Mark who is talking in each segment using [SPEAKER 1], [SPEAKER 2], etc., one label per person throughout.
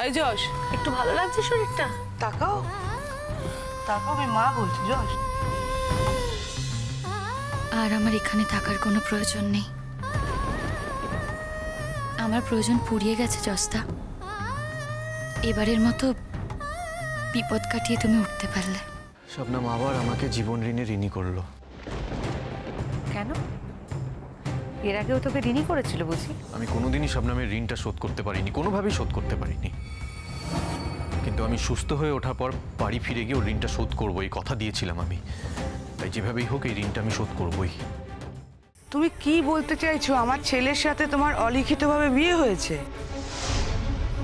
[SPEAKER 1] এই যশ,
[SPEAKER 2] একটু ভালো লাগছে শরীরটা?
[SPEAKER 1] তাকাও তাকাও, আমি মা বলছি। যশ,
[SPEAKER 3] আর আমার এখানে থাকার কোনো প্রয়োজন নেই। আমার প্রয়োজন পুড়িয়ে গেছে জস্তা। এবারের মতো বিপদ কাটিয়ে তুমি উঠতে পারলে।
[SPEAKER 4] শবনম আবার আমাকে জীবন ঋণে ঋণী করলো।
[SPEAKER 2] কেন? এর আগেও তোকে ঋণী করেছিল বুঝি?
[SPEAKER 4] আমি কোনোদিনই শবনমের ঋণটা শোধ করতে পারিনি, কোনোভাবেই শোধ করতে পারিনি। কিন্তু আমি সুস্থ হয়ে ওঠার পর বাড়ি ফিরে গিয়ে ওর ঋণটা শোধ করবো, এই কথা দিয়েছিলাম আমি। তাই যেভাবেই হোক এই ঋণটা আমি শোধ করবই।
[SPEAKER 1] তুমি কি বলতে চাইছো? আমার ছেলের সাথে তোমার অলিখিতভাবে বিয়ে হয়েছে?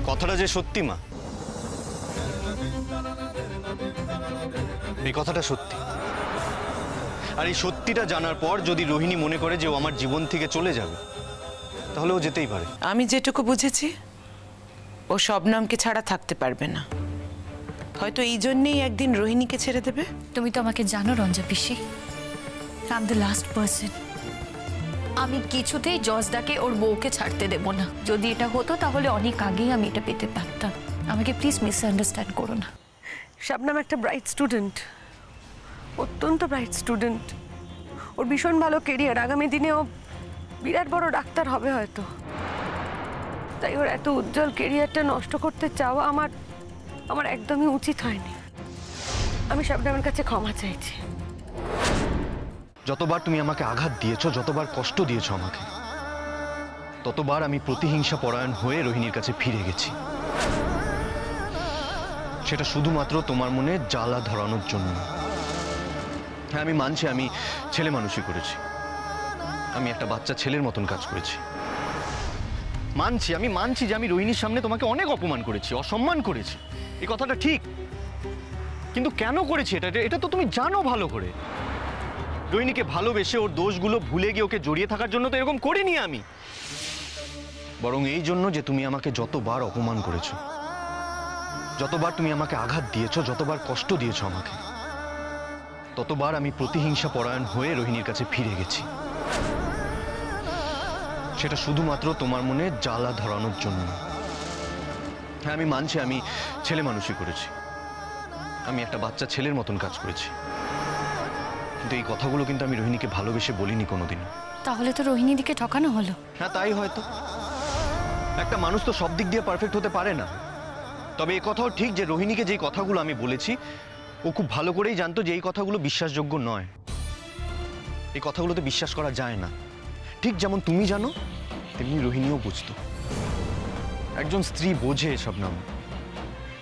[SPEAKER 4] কথাটা যে সত্যি মা, এই কথাটা সত্যি। আর এই সত্যিটা জানার পর যদি রোহিণী মনে করে যে ও আমার জীবন থেকে চলে যাবে, তাহলে ও যেতেই পারে।
[SPEAKER 1] আমি যেটুকু বুঝেছি, ও শবনমকে ছাড়া থাকতে পারবে না। হয়তো এই জন্যেই একদিন রোহিণীকে ছেড়ে দেবে।
[SPEAKER 3] তুমি তো আমাকে জানো রঞ্জা পিসি, I am the last person. আমি কিছুতেই জজদাকে ওর বউকে ছাড়তে দেব না। যদি এটা হতো তাহলে অনেক আগেই আমি এটা পেতে পারতাম। আমাকে প্লিজ মিসআন্ডারস্ট্যান্ড করো না।
[SPEAKER 2] শবনম একটা ব্রাইট স্টুডেন্ট, অত্যন্ত ব্রাইট স্টুডেন্ট। ওর ভীষণ ভালো কেরিয়ার, আগামী দিনে ও বিরাট বড় ডাক্তার হবে হয়তো। তাই ওর এত উজ্জ্বল কেরিয়ারটা নষ্ট করতে চাওয়া আমার একদমই উচিত হয়নি। আমি শবনমের কাছে ক্ষমা চাইছি।
[SPEAKER 4] যতবার তুমি আমাকে আঘাত দিয়েছো, যতবার কষ্ট দিয়েছো আমাকে, ততবার আমি প্রতিহিংসা পরায়ণ হয়ে রোহিণীর কাছে ফিরে গেছি। সেটা শুধুমাত্র তোমার মনে জ্বালা ধরানোর জন্য। হ্যাঁ, আমি মানছি আমি ছেলে মানুষই করেছি। আমি একটা বাচ্চা ছেলের মতন কাজ করেছি। আমি মানছি যে আমি রোহিণীর সামনে তোমাকে অনেক অপমান করেছি, অসম্মান করেছি। এই কথাটা ঠিক, কিন্তু কেন করেছি এটা তো তুমি জানো ভালো করে। রোহিণীকে ভালোবেসে ওর দোষগুলো ভুলে গিয়ে ওকে জড়িয়ে থাকার জন্য তো এরকম করিনি আমি, বরং এই জন্য যে তুমি আমাকে যতবার অপমান করেছো, যতবার তুমি আমাকে আঘাত দিয়েছো, যতবার কষ্ট দিয়েছো আমাকে, ততবার আমি প্রতিহিংসা পরায়ণ হয়ে রোহিণীর কাছে ফিরে গেছি। সেটা শুধুমাত্র তোমার মনে জ্বালা ধরানোর জন্য। হ্যাঁ, আমি মানছি আমি ছেলে মানুষই করেছি। আমি একটা বাচ্চা ছেলের মতন কাজ করেছি। কিন্তু এই কথাগুলো কিন্তু আমি রোহিণীকে ভালোবেসে বলিনি কোনোদিনও।
[SPEAKER 3] তাহলে তো রোহিণীদিকে ঠকানো হলো।
[SPEAKER 4] হ্যাঁ, তাই হয়তো। একটা মানুষ তো সব দিক দিয়ে পারফেক্ট হতে পারে না। তবে এ কথাও ঠিক যে রোহিণীকে যেই কথাগুলো আমি বলেছি, ও খুব ভালো করেই জানতো যে এই কথাগুলো বিশ্বাসযোগ্য নয়। এই কথাগুলোতে বিশ্বাস করা যায় না। ঠিক যেমন তুমি জানো, তেমনি রোহিণীও বুঝতো। একজন স্ত্রী বোঝে শবনম,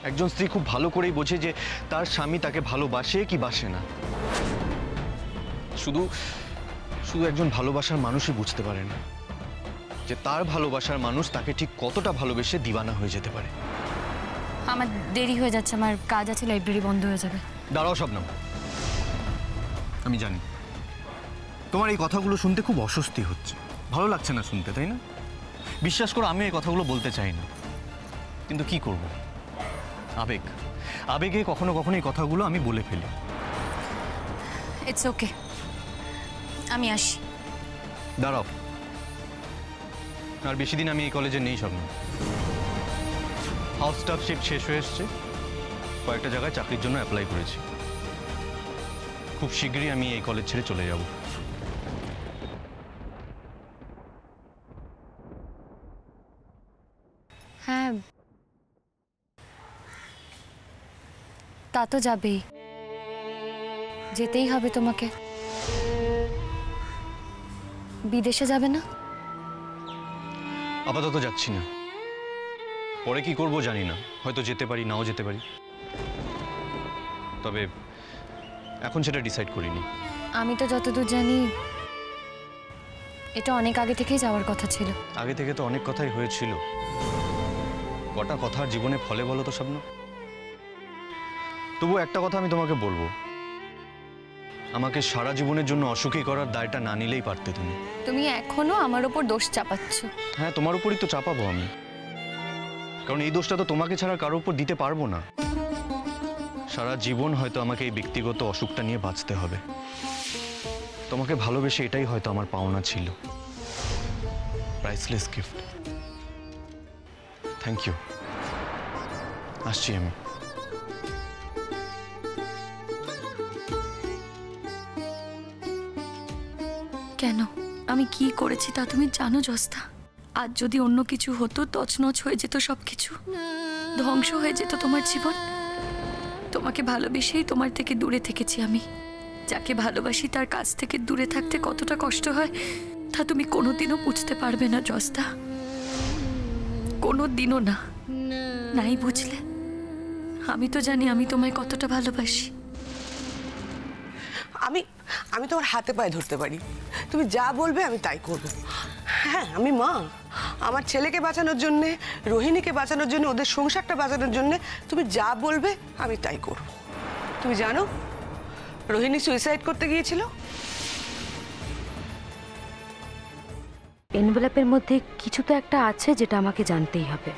[SPEAKER 4] একজন স্ত্রী খুব ভালো করেই বোঝে যে তার স্বামী তাকে ভালোবাসে কি বাসে না। শুধু শুধু একজন ভালোবাসার মানুষই বুঝতে পারে না যে তার ভালোবাসার মানুষ তাকে ঠিক কতটা ভালোবেসে দিওয়ানা হয়ে যেতে পারে।
[SPEAKER 3] আমার দেরি হয়ে যাচ্ছে, আমার কাজ আছে, লাইব্রেরি বন্ধ হয়ে যাবে।
[SPEAKER 4] দাঁড়াও শবনম, আমি জানি তোমার এই কথাগুলো শুনতে খুব অস্বস্তি হচ্ছে, ভালো লাগছে না শুনতে, তাই না? বিশ্বাস করো, আমি এই কথাগুলো বলতে চাই না, কিন্তু কি করব, আবেগে কখনো কখনো এই কথাগুলো আমি বলে ফেলি।
[SPEAKER 3] ইটস ওকে, আমি আসি।
[SPEAKER 4] দাঁড়াও, আর বেশি দিন আমি এই কলেজে নেই শবনম। হাউস স্টাফ শিফট শেষ হয়ে এসছে, কয়েকটা জায়গায় চাকরির জন্য অ্যাপ্লাই করেছি। খুব শীঘ্রই আমি এই কলেজ ছেড়ে চলে যাব।
[SPEAKER 3] হ্যাঁ, তা তো যাবেই, যেতেই হবে তোমাকে। বিদেশে যাবে না?
[SPEAKER 4] আপাতত যাচ্ছি না, পরে কি করব জানি না, হয়তো যেতে পারি, নাও যেতে পারি। তবে এখন সেটা ডিসাইড করিনি।
[SPEAKER 3] আমি তো যতদূর জানি এটা অনেক আগে থেকেই যাওয়ার কথা ছিল।
[SPEAKER 4] আগে থেকে তো অনেক কথাই হয়েছিল, কটা কথার জীবনে ফলে বলো তো শবনম। তবু একটা কথা আমি তোমাকে বলবো, আমাকে সারা জীবনের জন্য অসুখী করার দায়টা না নিলেই পারতে তুমি।
[SPEAKER 3] তুমি এখনো আমার উপর দোষ চাপাচ্ছ।
[SPEAKER 4] হ্যাঁ, তোমার উপরই তো চাপাবো আমি, কারণ এই দোষটা তো তোমাকে ছাড়া কারোর উপর দিতে পারবো না। সারা জীবন হয়তো আমাকে এই ব্যক্তিগত অসুখটা নিয়ে বাঁচতে হবে। তোমাকে ভালোবেসে এটাই হয়তো আমার পাওনা ছিল। Priceless gift. Thank you. আসছি আমি।
[SPEAKER 3] কেন, আমি কি করেছি তা তুমি জানো জস্তা? আজ যদি অন্য কিছু হতো, তছনছ হয়ে যেত সবকিছু, ধ্বংস হয়ে যেত তোমার জীবন। তোমাকে ভালোবেসেই তোমার থেকে দূরে থেকেছি আমি। যাকে ভালোবাসি তার কাছ থেকে দূরে থাকতে কতটা কষ্ট হয় তা তুমি কোনোদিনও বুঝতে পারবে না জস্তা, কোনোদিনও না। নাই বুঝলে? আমি তো জানি আমি তোমায় কতটা ভালোবাসি।
[SPEAKER 2] আমি তোমার হাতে পায়ে ধরতে পারি, তুমি যা বলবে আমি তাই করব। হ্যাঁ, আমি মা, আমার ছেলেকে বাঁচানোর জন্যে, রোহিণীকে বাঁচানোর জন্য, ওদের সংসারটা বাঁচানোর জন্যে তুমি যা বলবে আমি তাই করব। তুমি জানো রোহিণী সুইসাইড করতে গিয়েছিল?
[SPEAKER 5] এনভেলপের মধ্যে কিছু তো একটা আছে যেটা আমাকে জানতেই হবে।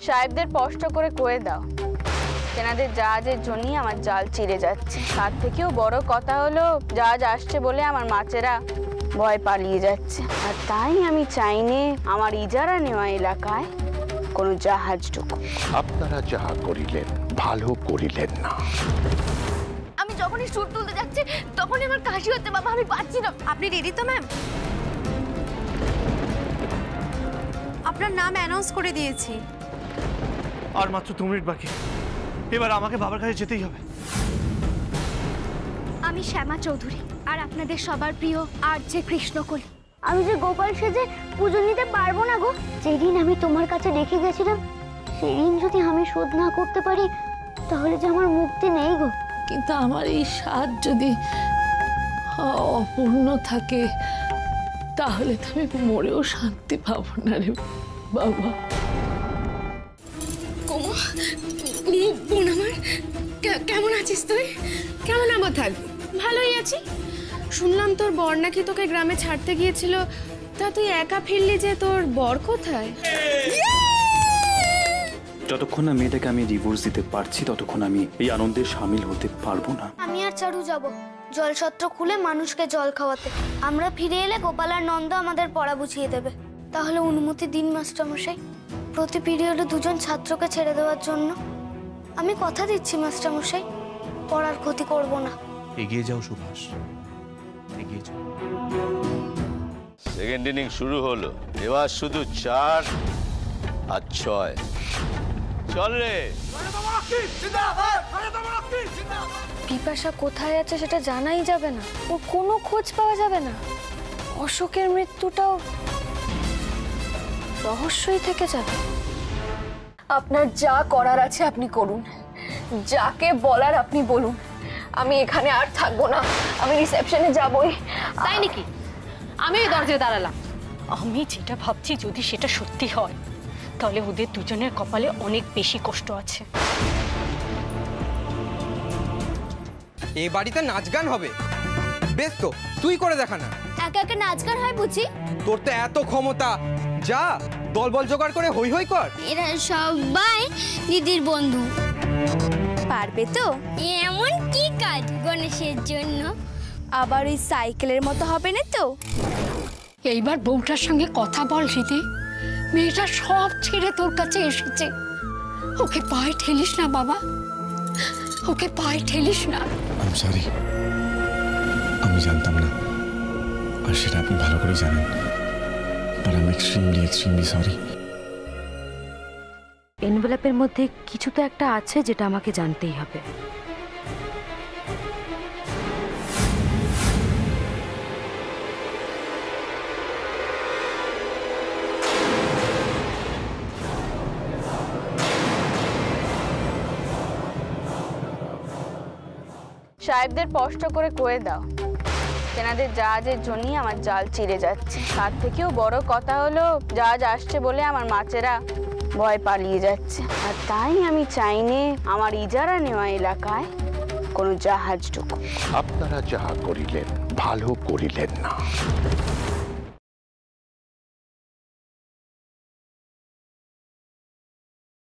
[SPEAKER 6] সাহেবদের স্পষ্ট করে কয়ে দাও, তেনাদের জাহাজের জন্যই আমার জাল চিড়ে যাচ্ছে। তার থেকেও বড় কথা হলো জাহাজ আসছে বলে আমার মাছেরা ভয় পালিয়ে যাচ্ছে। আর তাই আমি চাইনি আমার ইজারা নেওয়া এলাকায় কোনো জাহাজ ঢুকুক।
[SPEAKER 7] আপনারা যাহা করিলেন ভালো করিলেন না।
[SPEAKER 3] আমি যখনই সুর তুলতে যাচ্ছি তখনই আমার কাশি হচ্ছে বাবা, আমি পাচ্ছি না।
[SPEAKER 8] আপনি রেডি তো ম্যাম? আপনার নাম অ্যানাউন্স করে দিয়েছি।
[SPEAKER 9] আর মাত্র 2 মিনিট বাকি, এবার আমাকে বাবার কাছে যেতেই হবে।
[SPEAKER 10] আমি শ্যামা চৌধুরী, আর আপনাদের সবার প্রিয় আরজে কৃষ্ণকলি। আমি যে গোপাল সেজে পুজো নিতে পারবো না গো। যেদিন আমি তোমার কাছে রেখে গেছিলাম সেদিন যদি আমি শোধ না করতে পারি তাহলে যে আমার মুক্তি নেই গো।
[SPEAKER 11] কিন্তু আমার এই সাজ যদি অপূর্ণ থাকে তাহলে তো আমি মরেও শান্তি পাবো না রে বাবা।
[SPEAKER 10] বোন আমার, কেমন আছিস তুই?
[SPEAKER 8] কেমন আমার থাকবি? ভালোই আছি। শুনলাম তোর বর নাকি তোকে গ্রামে ছাড়তে গিয়েছিল, তা তুই একা ফিরলি যে, তোর বর কোথায়?
[SPEAKER 12] যতক্ষণ না মেয়েটাকে আমি ডিভোর্স দিতে পারছি ততক্ষণ আমি এই আনন্দে সামিল হতে পারবো না।
[SPEAKER 10] আমি আর চারু যাব জলছত্র খুলে মানুষকে জল খাওয়াতে। আমরা ফিরে এলে গোপাল আর নন্দ আমাদের পড়া বুঝিয়ে দেবে। তাহলে অনুমতি দিন মাস্টারমশাই, প্রতি পিরিয়ডে 2 জন ছাত্রকে ছেড়ে দেওয়ার জন্য। আমি কথা দিচ্ছি মাস্টারমশাই, পড়ার ক্ষতি করব না।
[SPEAKER 9] এগিয়ে যাও সুভাষ, এগিয়ে যাও।
[SPEAKER 7] সেকেন্ড ইনিং শুরু হলো, এবার শুধু 4 আর 6। চল রে।
[SPEAKER 10] পিপাসা কোথায় আছে সেটা জানাই যাবে না, ওর কোনো খোঁজ পাওয়া যাবে না। অশোকের মৃত্যুটাও রহস্যই থেকে যাবে।
[SPEAKER 2] আপনার যা করার আছে আপনি করুন, যাকে বলার আপনি বলুন। আমি এখানে আর থাকবো না, আমি রিসেপশনে যাবই।
[SPEAKER 8] তাই নাকি? আমি ওই দরজায় দাঁড়ালাম। আমি যেটা ভাবছি যদি সেটা সত্যি হয় তাহলে ওদের দুজনের কপালে অনেক বেশি কষ্ট আছে।
[SPEAKER 13] এই বাড়িতে নাচ গান হবে, বেশ তো তুই করে দেখা না।
[SPEAKER 10] একা একা নাচ গান হয় বুঝি?
[SPEAKER 13] তোর তো এত ক্ষমতা, যা দলবল জোগাড় করে হই হই কর।
[SPEAKER 10] এরা সবাই দিদির বন্ধু, পারবে তো? এমন কি কাজ গণেশের জন্য? আবার ওই সাইকেলের মতো হবে না তো?
[SPEAKER 11] এইবার বউটার সঙ্গে কথা বল রীতি, মেয়েটা সব ছেড়ে তোর কাছে এসেছে। ওকে পায়ে ঠেলিস না বাবা, ওকে পায়ে ঠেলিস না।
[SPEAKER 14] আমি সরি, আমি জানতাম না, আর সেটা আপনি ভালো করে জানেন। But I am extremely sorry.
[SPEAKER 5] এনভেলপের মধ্যে কিছু তো একটা আছে যেটা আমাকে জানতেই হবে।
[SPEAKER 6] সাহেবদের স্পষ্ট করে কয়ে দাও, তেনাদের জাহাজের জন্যই আমার জাল চিড়ে যাচ্ছে। তার থেকেও বড় কথা হলো জাহাজ আসছে বলে আমার মাছেরা ভয় পালিয়ে যাচ্ছে। আর তাই আমি চাইনি আমার ইজারা নেওয়া এলাকায় কোনো জাহাজ ঢুকুক।
[SPEAKER 7] আপনারা যাহা করিলেন ভালো করিলেন না।